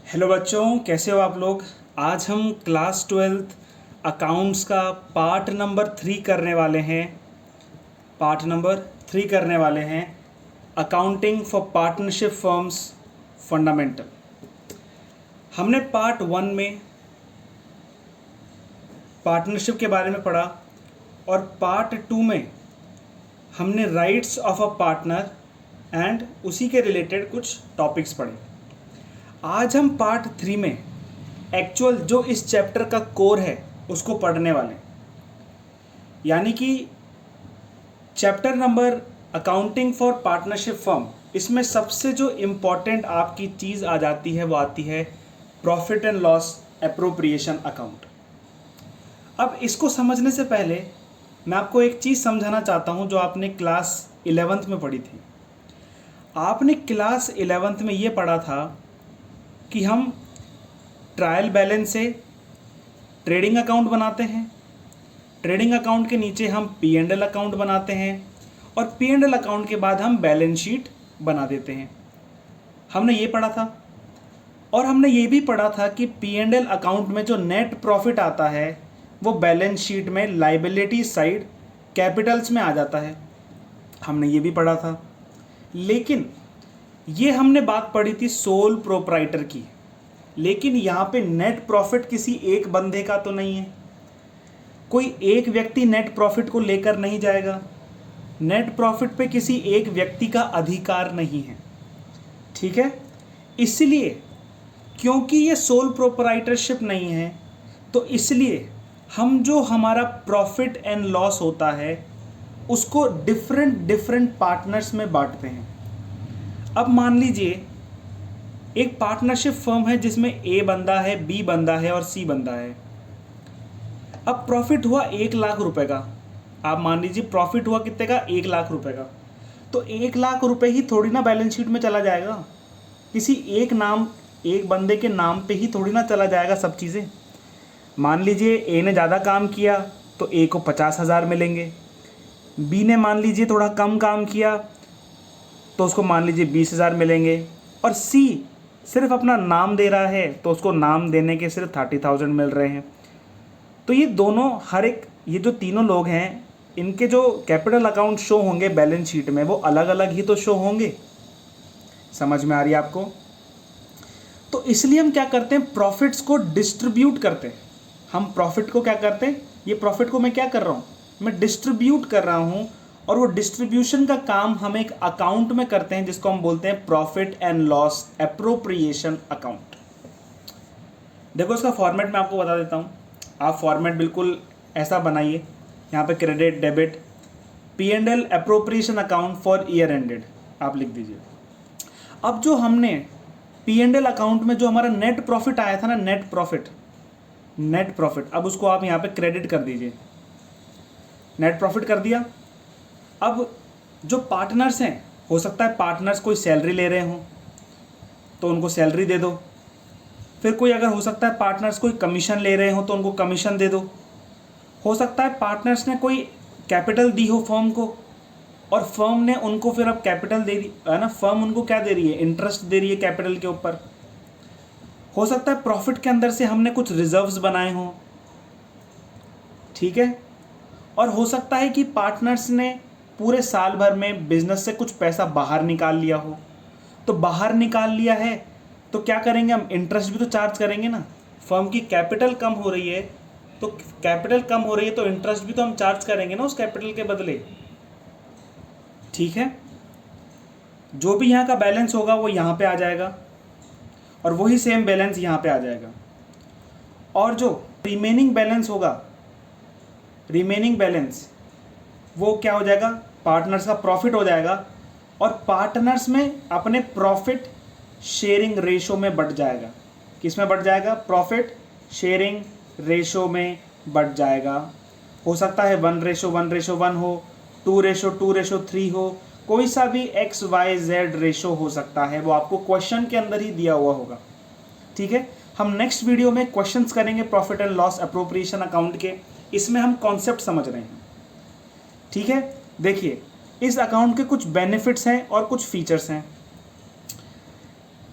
Hello बच्चों, कैसे हो आप लोग। आज हम क्लास 12th अकाउंट्स का पार्ट नंबर 3 करने वाले हैं accounting for partnership firms fundamental. हमने पार्ट 1 में पार्टनरशिप के बारे में पढ़ा और पार्ट 2 में हमने rights of a partner and उसी के रिलेटेड कुछ टॉपिक्स पढ़े। आज हम पार्ट 3 में एक्चुअल जो इस चैप्टर का कोर है उसको पढ़ने वाले हैं, यानी कि chapter number accounting for partnership firm. इसमें सबसे जो इम्पॉर्टेंट आपकी चीज़ आ जाती है वो आती है profit and loss appropriation account. अब इसको समझने से पहले मैं आपको एक चीज़ समझाना चाहता हूँ जो आपने क्लास 11th में पढ़ी थी। आपने क्लास 11th में ये पढ़ा था कि हम ट्रायल बैलेंस से ट्रेडिंग अकाउंट बनाते हैं, ट्रेडिंग अकाउंट के नीचे हम P&L अकाउंट बनाते हैं और P&L अकाउंट के बाद हम बैलेंस शीट बना देते हैं। हमने ये पढ़ा था और हमने ये भी पढ़ा था कि P&L अकाउंट में जो नेट प्रॉफिट आता है वो बैलेंस शीट में लाइबिलिटी साइड कैपिटल्स में आ जाता है। हमने ये भी पढ़ा था, लेकिन ये हमने बात पढ़ी थी सोल प्रोप्राइटर की। लेकिन यहाँ पे नेट प्रॉफिट किसी एक बंदे का तो नहीं है, कोई एक व्यक्ति नेट प्रॉफिट को लेकर नहीं जाएगा। नेट प्रॉफिट पे किसी एक व्यक्ति का अधिकार नहीं है, ठीक है। इसलिए क्योंकि ये सोल प्रोप्राइटरशिप नहीं है तो इसलिए हम जो हमारा प्रॉफिट एंड लॉस होता है उसको डिफरेंट पार्टनर्स में बांटते हैं। अब मान लीजिए एक पार्टनरशिप फर्म है जिसमें A बंदा है, B बंदा है और C बंदा है। अब प्रॉफिट हुआ 1 लाख रुपए का। आप मान लीजिए प्रॉफिट हुआ कितने का, 1 लाख रुपए का। तो 1 लाख रुपए ही थोड़ी ना बैलेंस शीट में चला जाएगा, किसी एक बंदे के नाम पे ही थोड़ी ना चला जाएगा सब चीज़ें। मान लीजिए A ने ज़्यादा काम किया तो A को 50,000 मिलेंगे, B ने मान लीजिए थोड़ा कम काम किया तो उसको मान लीजिए 20,000 मिलेंगे, और C सिर्फ अपना नाम दे रहा है तो उसको नाम देने के सिर्फ 30,000 मिल रहे हैं। तो ये दोनों ये जो तीनों लोग हैं इनके जो कैपिटल अकाउंट शो होंगे बैलेंस शीट में वो अलग अलग ही तो शो होंगे। समझ में आ रही है आपको। तो इसलिए हम क्या करते हैं, प्रॉफिट्स को डिस्ट्रीब्यूट करते हैं। हम प्रॉफिट को क्या करते हैं, ये प्रॉफिट को मैं क्या कर रहा हूँ, मैं डिस्ट्रीब्यूट कर रहा हूँ, और वो डिस्ट्रीब्यूशन का काम हम एक अकाउंट में करते हैं जिसको हम बोलते हैं profit and loss appropriation account. देखो इसका फॉर्मेट मैं आपको बता देता हूँ। आप फॉर्मेट बिल्कुल ऐसा बनाइए, यहाँ पे credit debit P&L appropriation account for year ended आप लिख दीजिए। अब जो हमने P&L अकाउंट में जो हमारा नेट प्रॉफिट आया था ना, नेट प्रॉफिट, अब उसको आप यहाँ पे क्रेडिट कर दीजिए। नेट प्रॉफिट कर दिया। अब जो पार्टनर्स हैं, हो सकता है पार्टनर्स कोई सैलरी ले रहे हों तो उनको सैलरी दे दो। फिर कोई अगर हो सकता है पार्टनर्स कोई कमीशन ले रहे हों तो उनको कमीशन दे दो। हो सकता है पार्टनर्स ने कोई कैपिटल दी हो फर्म को और फर्म ने उनको फिर अब कैपिटल दे दी है ना, फर्म उनको क्या दे रही है, इंटरेस्ट दे रही है कैपिटल के ऊपर। हो सकता है प्रॉफिट के अंदर से हमने कुछ रिजर्व्स बनाए हों, ठीक है। और हो सकता है कि पार्टनर्स ने पूरे साल भर में बिजनेस से कुछ पैसा बाहर निकाल लिया हो। तो बाहर निकाल लिया है तो क्या करेंगे, हम इंटरेस्ट भी तो चार्ज करेंगे ना। फर्म की कैपिटल कम हो रही है तो इंटरेस्ट भी तो हम चार्ज करेंगे ना उस कैपिटल के बदले, ठीक है। जो भी यहाँ का बैलेंस होगा वो यहाँ पे आ जाएगा और वही सेम बैलेंस यहाँ पे आ जाएगा। और जो रिमेनिंग बैलेंस वो क्या हो जाएगा, पार्टनर्स का प्रॉफिट हो जाएगा और पार्टनर्स में अपने प्रॉफिट शेयरिंग रेशो में बढ़ जाएगा। किस में बढ़ जाएगा, प्रॉफिट शेयरिंग रेशो में बढ़ जाएगा। हो सकता है 1:1:1 हो, 2:2:3 हो, कोई सा भी XYZ रेशो हो सकता है, वो आपको क्वेश्चन के अंदर ही दिया हुआ होगा, ठीक है। हम नेक्स्ट वीडियो में क्वेश्चंस करेंगे profit and loss appropriation account के। इसमें हम कॉन्सेप्ट समझ रहे हैं, ठीक है। देखिए इस अकाउंट के कुछ बेनिफिट्स हैं और कुछ फीचर्स हैं।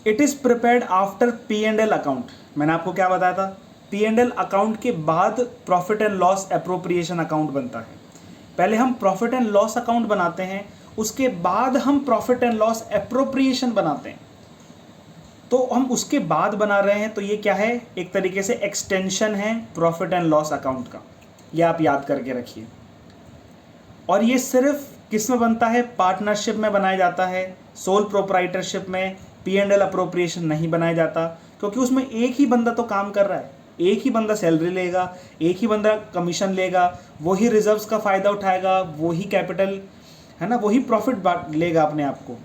It is prepared after P&L account. मैंने आपको क्या बताया था, P&L अकाउंट के बाद profit and loss appropriation account बनता है। पहले हम प्रॉफिट एंड लॉस अकाउंट बनाते हैं, उसके बाद हम प्रॉफिट एंड लॉस एप्रोप्रिएशन बनाते हैं। तो हम उसके बाद बना रहे हैं, तो ये क्या है, एक तरीके से एक्सटेंशन है प्रॉफिट एंड लॉस अकाउंट का, ये आप याद करके रखिए। और ये सिर्फ किस में बनता है, पार्टनरशिप में बनाया जाता है। सोल प्रोप्राइटरशिप में P&L अप्रोप्रिएशन नहीं बनाया जाता, क्योंकि उसमें एक ही बंदा तो काम कर रहा है, एक ही बंदा सैलरी लेगा, एक ही बंदा कमीशन लेगा, वही रिजर्व्स का फ़ायदा उठाएगा, वही कैपिटल है ना, वही प्रॉफिट लेगा अपने आप को।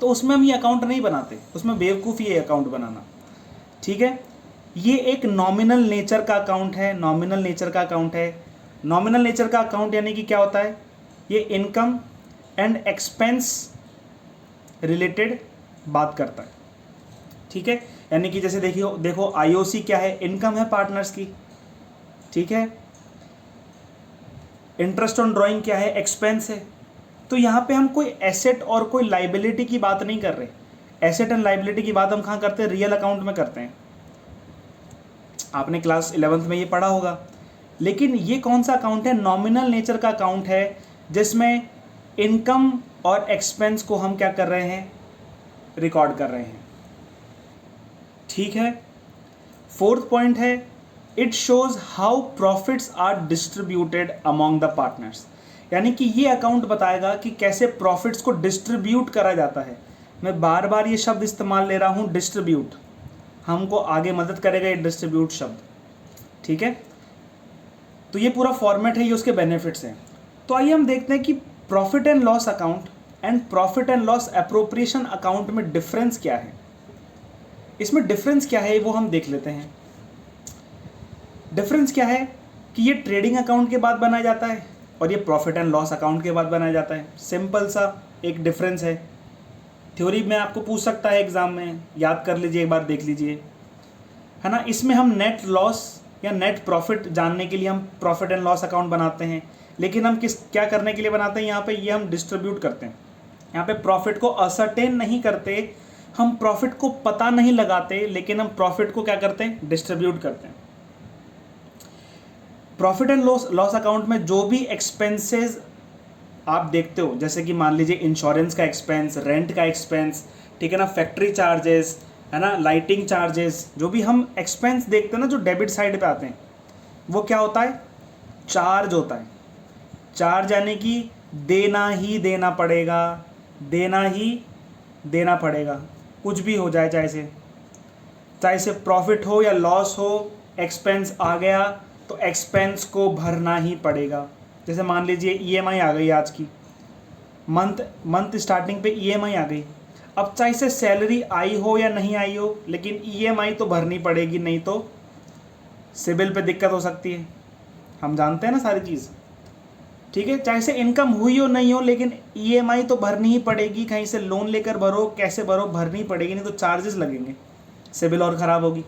तो उसमें हम ये अकाउंट नहीं बनाते, उसमें बेवकूफ़ी है अकाउंट बनाना। ठीक है, ये एक नॉमिनल नेचर का अकाउंट है, नॉमिनल नेचर का अकाउंट है। नॉमिनल नेचर का अकाउंट यानी कि क्या होता है, ये इनकम एंड एक्सपेंस रिलेटेड बात करता है। ठीक है, यानी कि जैसे देखो IOC क्या है, इनकम है पार्टनर्स की। ठीक है, इंटरेस्ट ऑन ड्राइंग क्या है, एक्सपेंस है। तो यहाँ पे हम कोई एसेट और कोई लाइबिलिटी की बात नहीं कर रहे। एसेट एंड लाइबिलिटी की बात हम कहाँ करते हैं, रियल अकाउंट में करते हैं। आपने क्लास 11th में ये पढ़ा होगा। लेकिन ये कौन सा अकाउंट है, नॉमिनल नेचर का अकाउंट है, जिसमें इनकम और एक्सपेंस को हम क्या कर रहे हैं, रिकॉर्ड कर रहे हैं। ठीक है, फोर्थ पॉइंट है, it shows how profits are distributed among the partners. यानी कि ये अकाउंट बताएगा कि कैसे प्रॉफिट्स को डिस्ट्रीब्यूट करा जाता है। मैं बार बार ये शब्द इस्तेमाल ले रहा हूँ, डिस्ट्रीब्यूट, हमको आगे मदद करेगा ये डिस्ट्रीब्यूट शब्द। ठीक है, तो ये पूरा फॉर्मेट है, ये उसके बेनिफिट्स हैं। तो आइए हम देखते हैं कि profit and loss account and profit and loss appropriation account में डिफरेंस क्या है। इसमें डिफरेंस क्या है वो हम देख लेते हैं। डिफरेंस क्या है कि ये ट्रेडिंग अकाउंट के बाद बनाया जाता है और ये प्रॉफिट एंड लॉस अकाउंट के बाद बनाया जाता है। सिंपल सा एक डिफरेंस है। थ्योरी में आपको पूछ सकता है एग्जाम में, याद कर लीजिए, एक बार देख लीजिए, है ना। इसमें हम नेट लॉस या नेट प्रॉफिट जानने के लिए हम प्रॉफिट एंड लॉस अकाउंट बनाते हैं, लेकिन हम क्या करने के लिए बनाते हैं, यहाँ पे ये हम डिस्ट्रीब्यूट करते हैं। यहाँ पे प्रॉफिट को असर्टेन नहीं करते, हम प्रॉफिट को पता नहीं लगाते, लेकिन हम प्रॉफिट को क्या करते हैं, डिस्ट्रीब्यूट करते हैं। प्रॉफिट एंड लॉस अकाउंट में जो भी एक्सपेंसेस आप देखते हो, जैसे कि मान लीजिए इंश्योरेंस का एक्सपेंस, रेंट का एक्सपेंस, ठीक है ना, फैक्ट्री चार्जेस, है ना, लाइटिंग चार्जेस, जो भी हम एक्सपेंस देखते हैं ना, जो डेबिट साइड पे आते हैं, वो क्या होता है, चार्ज होता है। चार्ज यानी कि देना ही देना पड़ेगा, देना ही देना पड़ेगा, कुछ भी हो जाए, चाहे से प्रॉफिट हो या लॉस हो, एक्सपेंस आ गया तो एक्सपेंस को भरना ही पड़ेगा। जैसे मान लीजिए EMI आ गई, आज की मंथ स्टार्टिंग पे EMI आ गई। अब चाहे से सैलरी आई हो या नहीं आई हो, लेकिन EMI तो भरनी पड़ेगी, नहीं तो सिबिल पे दिक्कत हो सकती है। हम जानते हैं ना सारी चीज़। ठीक है, चाहे से इनकम हुई हो नहीं हो, लेकिन EMI तो भरनी ही पड़ेगी। कहीं से लोन लेकर भरो, कैसे भरो, भरनी पड़ेगी, नहीं तो चार्जेस लगेंगे, सिबिल और ख़राब होगी।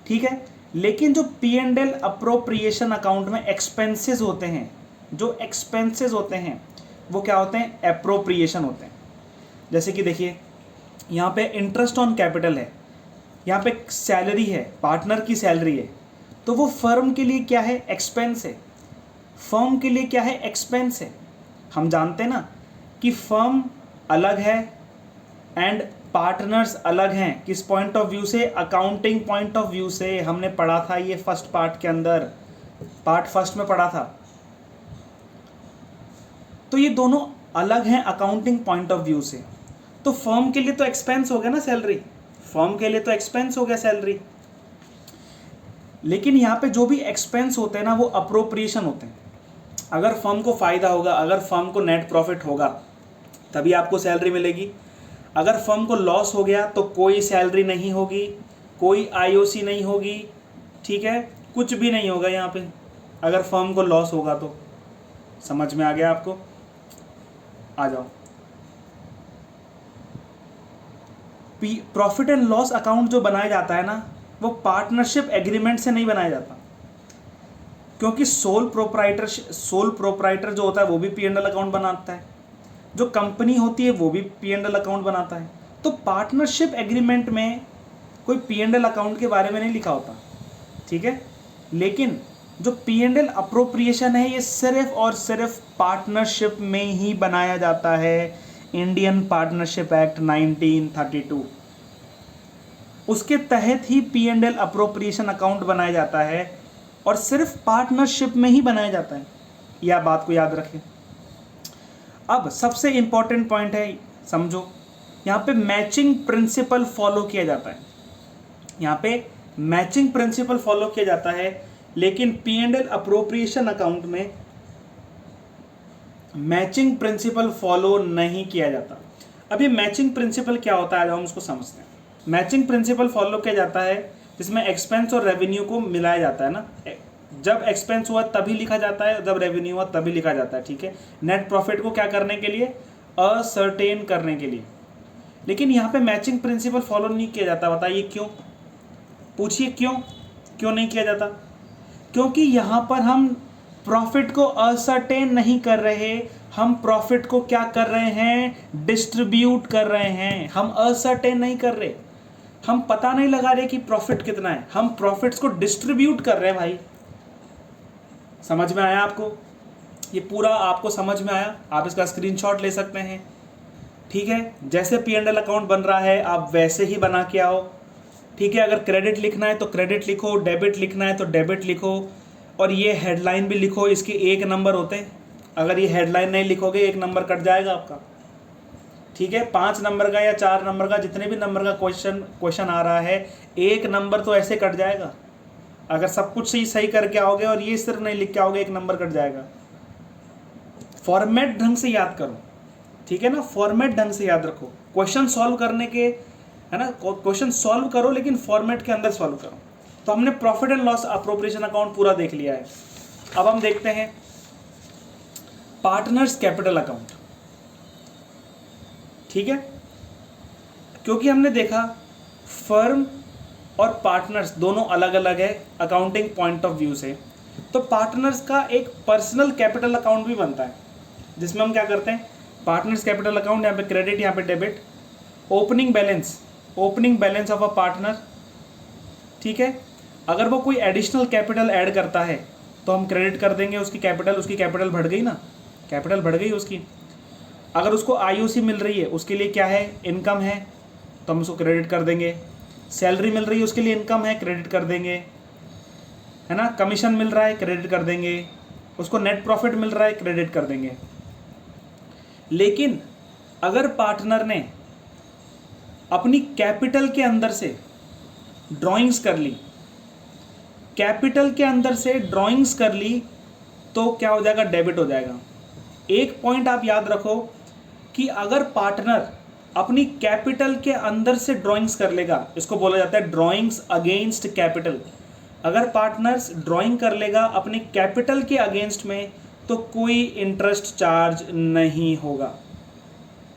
ठीक है, लेकिन जो P&L अप्रोप्रिएशन अकाउंट में एक्सपेंसेस होते हैं, जो एक्सपेंसेस होते हैं वो क्या होते हैं, एप्रोप्रिएशन होते हैं। जैसे कि देखिए, यहाँ पे इंटरेस्ट ऑन कैपिटल है, यहाँ पे सैलरी है, पार्टनर की सैलरी है, तो वो फर्म के लिए क्या है, एक्सपेंस है। फर्म के लिए क्या है, एक्सपेंस है। हम जानते हैं ना कि फर्म अलग है एंड पार्टनर्स अलग हैं। किस पॉइंट ऑफ व्यू से, अकाउंटिंग पॉइंट ऑफ व्यू से। हमने पढ़ा था ये फर्स्ट पार्ट के अंदर, पार्ट फर्स्ट में पढ़ा था। तो ये दोनों अलग हैं अकाउंटिंग पॉइंट ऑफ व्यू से। तो फर्म के लिए तो एक्सपेंस हो गया ना सैलरी, फर्म के लिए तो एक्सपेंस हो गया सैलरी, लेकिन यहाँ पे जो भी एक्सपेंस होते हैं ना, वो अप्रोप्रिएशन होते हैं। अगर फर्म को फ़ायदा होगा, अगर फर्म को नेट प्रॉफिट होगा, तभी आपको सैलरी मिलेगी। अगर फर्म को लॉस हो गया तो कोई सैलरी नहीं होगी, कोई IOC नहीं होगी, ठीक है, कुछ भी नहीं होगा यहाँ पे। अगर फर्म को लॉस होगा तो, समझ में आ गया आपको। आ जाओ, प्रॉफिट एंड लॉस अकाउंट जो बनाया जाता है ना, वो पार्टनरशिप एग्रीमेंट से नहीं बनाया जाता, क्योंकि सोल प्रोप्राइटर जो होता है वो भी P&L अकाउंट बनाता है, जो कंपनी होती है वो भी P&L अकाउंट बनाता है। तो पार्टनरशिप एग्रीमेंट में कोई P&L अकाउंट के बारे में नहीं लिखा होता, ठीक है। लेकिन जो P&L अप्रोप्रिएशन है ये सिर्फ और सिर्फ पार्टनरशिप में ही बनाया जाता है। इंडियन पार्टनरशिप एक्ट 1932 उसके तहत ही P&L अप्रोप्रिएशन अकाउंट बनाया जाता है और सिर्फ पार्टनरशिप में ही बनाया जाता है। यह बात को याद रखें। अब सबसे इंपॉर्टेंट पॉइंट है, समझो, यहाँ पे मैचिंग प्रिंसिपल फॉलो किया जाता है। यहाँ पे मैचिंग प्रिंसिपल फॉलो किया जाता है, लेकिन P&L अप्रोप्रिएशन अकाउंट में मैचिंग प्रिंसिपल फॉलो नहीं किया जाता। अब ये मैचिंग प्रिंसिपल क्या होता है, हम उसको समझते हैं। मैचिंग प्रिंसिपल फॉलो किया जाता है जिसमें एक्सपेंस और रेवेन्यू को मिलाया जाता है ना। जब एक्सपेंस हुआ तभी लिखा जाता है, जब रेवेन्यू हुआ तभी लिखा जाता है, ठीक है। नेट प्रॉफिट को क्या करने के लिए, असर्टेन करने के लिए। लेकिन यहाँ पे मैचिंग प्रिंसिपल फॉलो नहीं किया जाता। बताइए क्यों, पूछिए क्यों नहीं किया जाता। क्योंकि यहाँ पर हम प्रॉफिट को असर्टेन नहीं कर रहे, हम प्रॉफिट को क्या कर रहे हैं, डिस्ट्रीब्यूट कर रहे हैं। हम असर्टेन नहीं कर रहे, हम पता नहीं लगा रहे कि प्रॉफिट कितना है, हम प्रॉफिट्स को डिस्ट्रीब्यूट कर रहे हैं। भाई समझ में आया आपको, ये पूरा आपको समझ में आया। आप इसका स्क्रीनशॉट ले सकते हैं, ठीक है। जैसे P&L अकाउंट बन रहा है आप वैसे ही बना के आओ, ठीक है। अगर क्रेडिट लिखना है तो क्रेडिट लिखो, डेबिट लिखना है तो डेबिट लिखो, और ये हेडलाइन भी लिखो। इसके 1 नंबर होते हैं, अगर ये हेडलाइन नहीं लिखोगे 1 नंबर कट जाएगा आपका, ठीक है। 5 नंबर का या 4 नंबर का, जितने भी नंबर का क्वेश्चन आ रहा है, 1 नंबर तो ऐसे कट जाएगा। अगर सब कुछ सही करके आओगे और ये सिर्फ नहीं लिख के आओगे 1 नंबर कट जाएगा। फॉर्मेट ढंग से याद करो, ठीक है ना। फॉर्मेट ढंग से याद रखो। क्वेश्चन सॉल्व करने के, है ना, क्वेश्चन सॉल्व करो लेकिन फॉर्मेट के अंदर सॉल्व करो। तो हमने profit and loss appropriation account पूरा देख लिया है। अब हम देखते हैं पार्टनर्स कैपिटल अकाउंट, ठीक है। क्योंकि हमने देखा फर्म और पार्टनर्स दोनों अलग अलग है अकाउंटिंग पॉइंट ऑफ व्यू से, तो पार्टनर्स का एक पर्सनल कैपिटल अकाउंट भी बनता है, जिसमें हम क्या करते हैं, पार्टनर्स कैपिटल अकाउंट, यहाँ पे क्रेडिट, यहाँ पे debit. Opening balance of a partner, ठीक है। अगर वो कोई एडिशनल कैपिटल ऐड करता है तो हम क्रेडिट कर देंगे उसकी कैपिटल बढ़ गई ना, कैपिटल बढ़ गई उसकी। अगर उसको IOC मिल रही है, उसके लिए क्या है, इनकम है, तो हम उसको क्रेडिट कर देंगे। सैलरी मिल रही है, उसके लिए इनकम है, क्रेडिट कर देंगे, है ना। कमीशन मिल रहा है, क्रेडिट कर देंगे। उसको नेट प्रॉफिट मिल रहा है, क्रेडिट कर देंगे। लेकिन अगर पार्टनर ने अपनी कैपिटल के अंदर से ड्राइंग्स कर ली, तो क्या हो जाएगा, डेबिट हो जाएगा। एक पॉइंट आप याद रखो कि अगर पार्टनर अपनी कैपिटल के अंदर से ड्राइंग्स कर लेगा, इसको बोला जाता है ड्राइंग्स अगेंस्ट कैपिटल। अगर पार्टनर्स ड्राइंग कर लेगा अपनी कैपिटल के अगेंस्ट में, तो कोई इंटरेस्ट चार्ज नहीं होगा,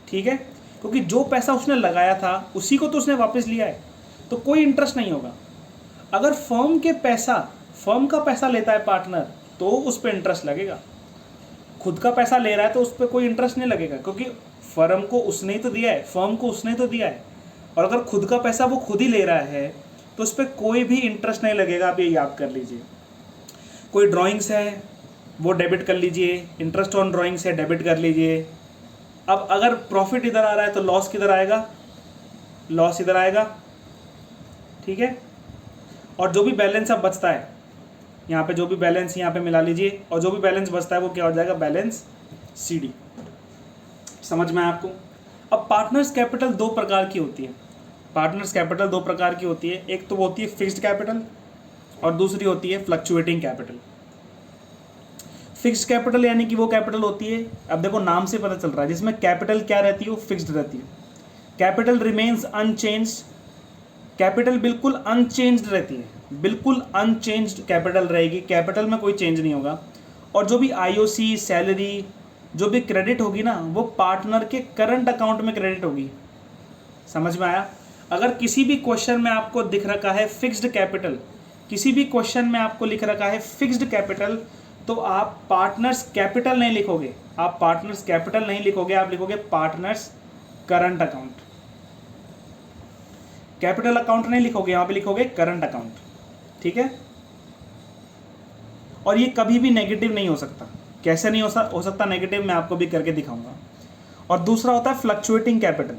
ठीक है। क्योंकि जो पैसा उसने लगाया था उसी को तो उसने वापस लिया है, तो कोई इंटरेस्ट नहीं होगा। अगर फर्म का पैसा लेता है पार्टनर, तो उस पर इंटरेस्ट लगेगा। खुद का पैसा ले रहा है तो उस पर कोई इंटरेस्ट नहीं लगेगा, क्योंकि फर्म को उसने ही तो दिया है, फर्म को उसने तो दिया है। और अगर खुद का पैसा वो खुद ही ले रहा है तो उस पर कोई भी इंटरेस्ट नहीं लगेगा। आप ये याद कर लीजिए। कोई ड्राइंग्स है वो डेबिट कर लीजिए, इंटरेस्ट ऑन ड्राइंग्स है डेबिट कर लीजिए। अब अगर प्रॉफिट इधर आ रहा है तो लॉस किधर आएगा, लॉस इधर आएगा, ठीक है। और जो भी बैलेंस अब बचता है, यहाँ पे जो भी बैलेंस यहाँ पे मिला लीजिए, और जो भी बैलेंस बचता है वो क्या हो जाएगा, बैलेंस CD। समझ में आपको। अब पार्टनर्स कैपिटल 2 प्रकार की होती है। एक तो वो होती है फिक्स्ड कैपिटल और दूसरी होती है फ्लक्चुएटिंग कैपिटल। फिक्स्ड कैपिटल यानी कि वो कैपिटल होती है, अब देखो नाम से पता चल रहा है, जिसमें कैपिटल क्या रहती है, वो फिक्स्ड रहती है। कैपिटल रिमेन्स अनचेंज्ड, कैपिटल बिल्कुल अनचेंज्ड रहती है, बिल्कुल अनचेंज्ड कैपिटल रहेगी, कैपिटल में कोई चेंज नहीं होगा। और जो भी IOC, सैलरी, जो भी क्रेडिट होगी ना, वो पार्टनर के करंट अकाउंट में क्रेडिट होगी। समझ में आया। अगर किसी भी क्वेश्चन में आपको दिख रखा है फिक्स्ड कैपिटल, तो आप पार्टनर्स कैपिटल नहीं लिखोगे, आप लिखोगे partners current account. Capital account नहीं लिखोगे, यहाँ पे लिखोगे करंट अकाउंट, ठीक है। और ये कभी भी नेगेटिव नहीं हो सकता। कैसे नहीं हो सकता नेगेटिव, मैं आपको भी करके दिखाऊंगा। और दूसरा होता है फ्लक्चुएटिंग कैपिटल,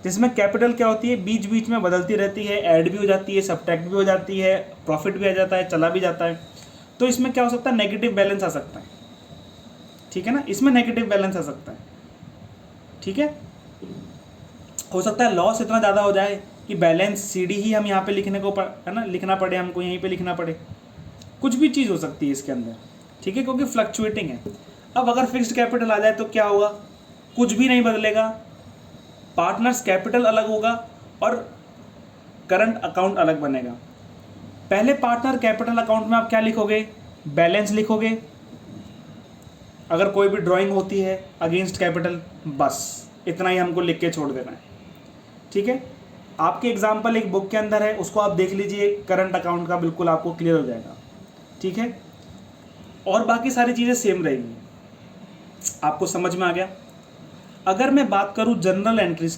जिसमें कैपिटल क्या होती है, बीच बीच में बदलती रहती है, ऐड भी हो जाती है, सब्ट्रैक्ट भी हो जाती है, प्रॉफिट भी आ जाता है, चला भी जाता है। तो इसमें क्या हो सकता है, नेगेटिव बैलेंस आ सकता है, ठीक है ना, इसमें नेगेटिव बैलेंस आ सकता है, ठीक है। हो सकता है लॉस इतना ज़्यादा हो जाए कि बैलेंस सीडी ही हम यहाँ पे लिखने को है ना, लिखना पड़े, हमको यहीं पे लिखना पड़े, कुछ भी चीज़ हो सकती है इसके अंदर, ठीक है, क्योंकि फ्लक्चुएटिंग है। अब अगर फिक्स्ड कैपिटल आ जाए तो क्या होगा, कुछ भी नहीं बदलेगा, पार्टनर्स कैपिटल अलग होगा और करंट अकाउंट अलग बनेगा। पहले पार्टनर कैपिटल अकाउंट में आप क्या लिखोगे, बैलेंस लिखोगे, अगर कोई भी ड्राइंग होती है अगेंस्ट कैपिटल, बस इतना ही हमको लिख के छोड़ देना है, ठीक है। आपके एग्जाम्पल एक बुक के अंदर है, उसको आप देख लीजिए, करंट अकाउंट का बिल्कुल आपको क्लियर हो जाएगा, ठीक है। और बाकी सारी चीज़ें सेम रहेंगी, आपको समझ में आ गया। अगर मैं बात करूं जर्नल एंट्रीज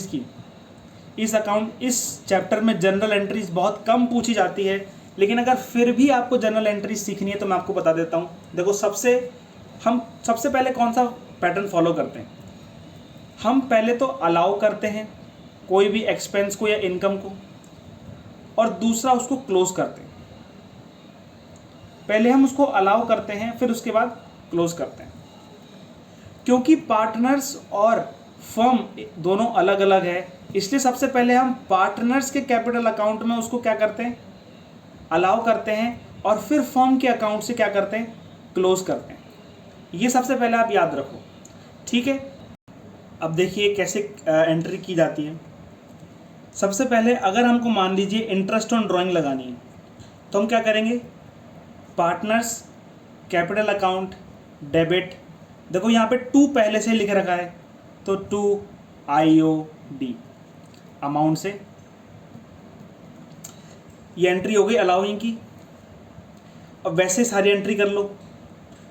की, इस चैप्टर में जर्नल एंट्रीज बहुत कम पूछी जाती है, लेकिन अगर फिर भी आपको जर्नल एंट्रीज सीखनी है तो मैं आपको बता देता हूं। देखो, हम सबसे पहले कौन सा पैटर्न फॉलो करते हैं, हम पहले तो अलाउ करते हैं कोई भी एक्सपेंस को या इनकम को, और दूसरा उसको क्लोज करते हैं। पहले हम उसको अलाउ करते हैं, फिर उसके बाद क्लोज करते हैं। क्योंकि पार्टनर्स और फर्म दोनों अलग अलग है, इसलिए सबसे पहले हम पार्टनर्स के कैपिटल अकाउंट में उसको क्या करते हैं, अलाउ करते हैं, और फिर फर्म के अकाउंट से क्या करते हैं, क्लोज करते हैं। ये सबसे पहले आप याद रखो, ठीक है। अब देखिए कैसे एंट्री की जाती है। सबसे पहले अगर हमको मान लीजिए इंटरेस्ट ऑन ड्राइंग लगानी है, तो हम क्या करेंगे, पार्टनर्स कैपिटल अकाउंट डेबिट, देखो यहाँ पे 2 पहले से लिख रखा है, तो 2 IOD अमाउंट से ये एंट्री हो गई अलाउइंग की। अब वैसे सारी एंट्री कर लो।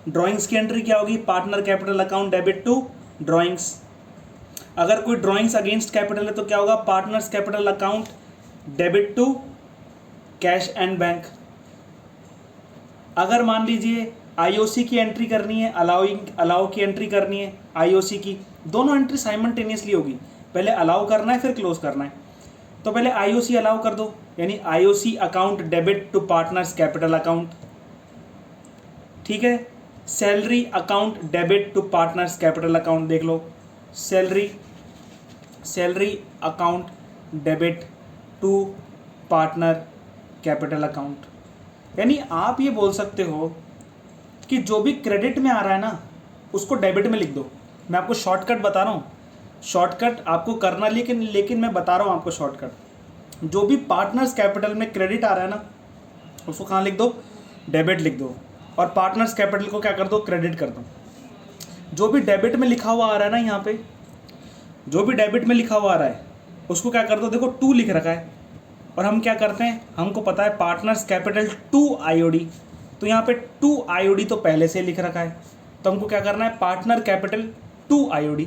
ड्राइंग्स की एंट्री क्या होगी, partner capital account debit to drawings. अगर कोई ड्राइंग्स अगेंस्ट कैपिटल है तो क्या होगा, partners capital account debit to cash and bank. अगर मान लीजिए IOC की एंट्री करनी है, अलाउ की एंट्री करनी है, IOC की, दोनों एंट्री साइमल्टेनियसली होगी, पहले अलाउ करना है फिर क्लोज करना है। तो पहले IOC अलाउ कर दो, यानी IOC account debit to partners capital account, ठीक है। Salary account debit to partners capital account, देख लो, salary account debit to partner capital account. यानी आप ये बोल सकते हो कि जो भी क्रेडिट में आ रहा है ना, उसको डेबिट में लिख दो। मैं आपको शॉर्टकट बता रहा हूँ, शॉर्टकट आपको करना, लेकिन मैं बता रहा हूँ आपको शॉर्टकट। जो भी पार्टनर्स कैपिटल में क्रेडिट आ रहा है ना, उसको कहाँ लिख दो, डेबिट लिख दो, और पार्टनर्स कैपिटल को क्या कर दो, क्रेडिट कर दो। जो भी डेबिट में लिखा हुआ आ रहा है ना, यहाँ पे जो भी डेबिट में लिखा हुआ आ रहा है उसको क्या कर दो, देखो 2 लिख रखा है, और हम क्या करते हैं, हमको पता है पार्टनर्स कैपिटल 2 IOD, तो यहाँ पे 2 IOD तो पहले से लिख रखा है, तो हमको क्या करना है, partner capital 2 IOD,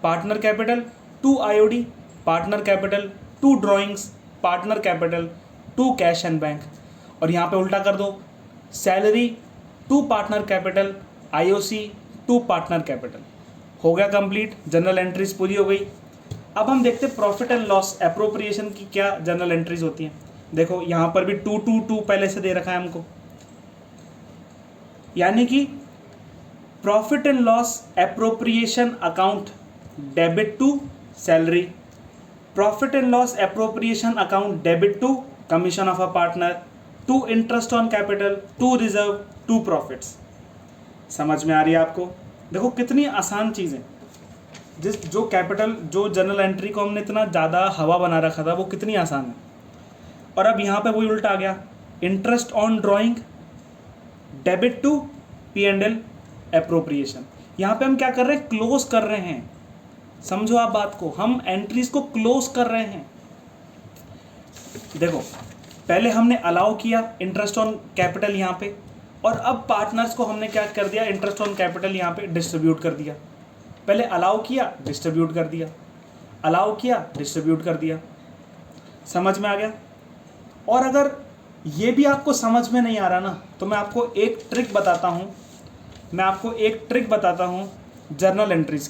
partner capital 2 IOD, partner capital 2 drawings, partner capital 2 cash and bank. और यहाँ पे उल्टा कर दो, salary 2 partner capital, IOC 2 partner capital. हो गया कंप्लीट, जनरल एंट्रीज पूरी हो गई। अब हम देखते हैं प्रॉफिट एंड लॉस एप्रोप्रिएशन की क्या जनरल एंट्रीज होती हैं। देखो यहाँ पर भी 2 2 2 पहले से दे रखा है हमको, यानी कि profit and loss appropriation account debit to salary, profit and loss appropriation account debit to commission of a partner, to interest on capital, to reserve, to profits. समझ में आ रही है आपको? देखो कितनी आसान चीज़ है। जो जनरल एंट्री को हमने इतना ज़्यादा हवा बना रखा था, वो कितनी आसान है। और अब यहाँ पे वही उल्टा आ गया, interest on drawing debit to P&L appropriation. यहाँ पे हम क्या कर रहे हैं, क्लोज कर रहे हैं। समझो आप बात को, हम एंट्रीज को क्लोज कर रहे हैं। देखो पहले हमने अलाउ किया इंटरेस्ट ऑन कैपिटल यहाँ पे, और अब पार्टनर्स को हमने क्या कर दिया, इंटरेस्ट ऑन कैपिटल यहाँ पे डिस्ट्रीब्यूट कर दिया। पहले अलाउ किया, डिस्ट्रीब्यूट कर दिया। अलाउ किया, डिस्ट्रीब्यूट कर दिया। समझ में आ गया? और अगर ये भी आपको समझ में नहीं आ रहा ना, तो मैं आपको एक ट्रिक बताता हूँ, जर्नल एंट्रीज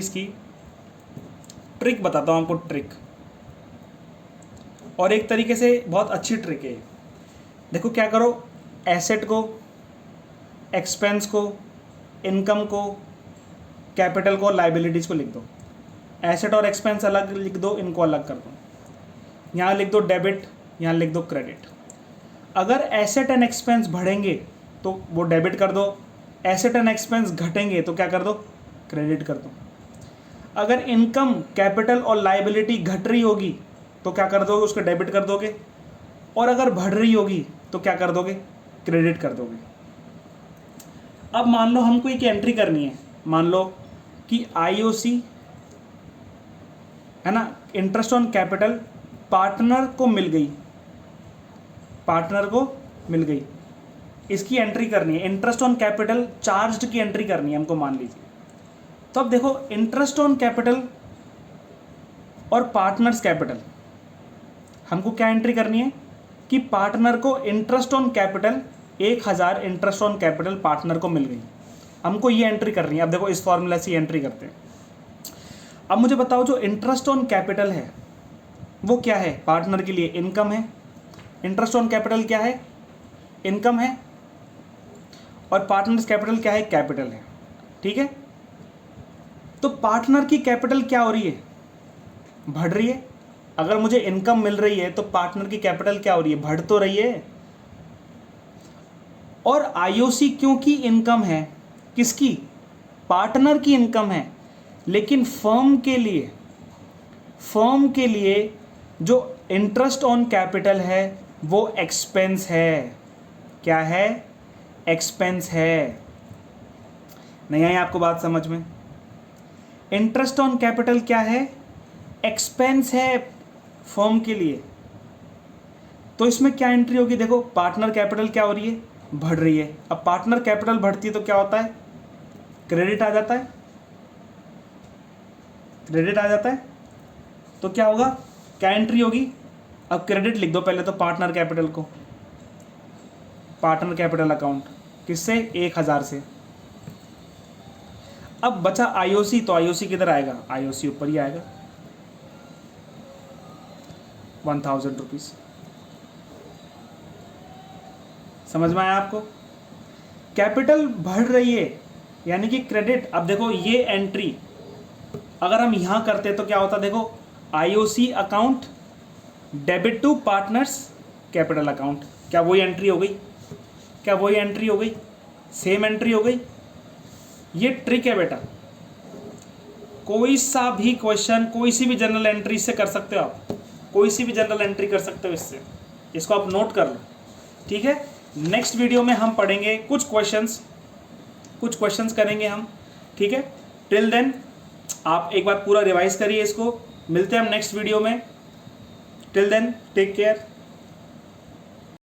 की ट्रिक बताता हूँ आपको, ट्रिक। और एक तरीके से बहुत अच्छी ट्रिक है। देखो क्या करो, एसेट को, एक्सपेंस को, इनकम को, कैपिटल को, लाइबिलिटीज को लिख दो। एसेट और एक्सपेंस अलग लिख दो, इनको अलग कर दो। यहाँ लिख दो डेबिट, यहाँ लिख दो क्रेडिट। अगर एसेट एंड एक्सपेंस बढ़ेंगे तो वो डेबिट कर दो, एसेट एंड एक्सपेंस घटेंगे तो क्या कर दो, क्रेडिट कर दो। अगर इनकम, कैपिटल और लाइबिलिटी घट रही होगी तो क्या कर दोगे, उसको डेबिट कर दोगे। और अगर बढ़ रही होगी तो क्या कर दोगे, क्रेडिट कर दोगे। अब मान लो हमको एक एंट्री करनी है, मान लो कि IOC है ना, इंटरेस्ट ऑन कैपिटल पार्टनर को मिल गई, इसकी एंट्री करनी है। इंटरेस्ट ऑन कैपिटल चार्ज्ड की एंट्री करनी है हमको, मान लीजिए। तो अब देखो, इंटरेस्ट ऑन कैपिटल और पार्टनर्स कैपिटल, हमको क्या एंट्री करनी है कि पार्टनर को interest on capital 1000 interest on capital partner को मिल गई, हमको ये एंट्री करनी है। अब देखो इस फॉर्मूला से एंट्री करते हैं। अब मुझे बताओ, जो इंटरेस्ट ऑन कैपिटल है वो क्या है, पार्टनर के लिए इनकम है। इंटरेस्ट ऑन कैपिटल क्या है, इनकम है। और पार्टनर्स कैपिटल क्या है, कैपिटल है। ठीक है, तो पार्टनर की कैपिटल क्या हो रही है, बढ़ रही है। अगर मुझे इनकम मिल रही है तो पार्टनर की कैपिटल क्या हो रही है, बढ़ तो रही है। और IOC क्योंकि इनकम है, किसकी, पार्टनर की इनकम है, लेकिन फर्म के लिए जो इंटरेस्ट ऑन कैपिटल है वो एक्सपेंस है। क्या है, एक्सपेंस है। नहीं आई आपको बात समझ में? इंटरेस्ट ऑन कैपिटल क्या है, एक्सपेंस है फर्म के लिए। तो इसमें क्या एंट्री होगी, देखो पार्टनर कैपिटल क्या हो रही है, बढ़ रही है। अब पार्टनर कैपिटल बढ़ती है तो क्या होता है, क्रेडिट आ जाता है। तो क्या होगा, क्या एंट्री होगी, अब क्रेडिट लिख दो पहले तो पार्टनर कैपिटल को, पार्टनर कैपिटल अकाउंट, किससे, 1000 से। अब बचा IOC, तो IOC किधर आएगा, IOC ऊपर ही आएगा, 1000 रुपीज। समझ में आया आपको? कैपिटल बढ़ रही है यानी कि क्रेडिट। अब देखो ये एंट्री अगर हम यहां करते तो क्या होता, देखो IOC account debit to partners capital account, क्या वही एंट्री हो गई, सेम एंट्री हो गई। ये ट्रिक है बेटा, कोई सा भी क्वेश्चन कोई सी भी जनरल एंट्री से कर सकते हो आप, कोई सी भी जनरल एंट्री कर सकते हो इससे। इसको आप नोट कर लो, ठीक है। नेक्स्ट वीडियो में हम पढ़ेंगे कुछ क्वेश्चंस करेंगे हम, ठीक है। टिल देन आप एक बार पूरा रिवाइज करिए इसको। मिलते हैं हम नेक्स्ट वीडियो में। Till then take care.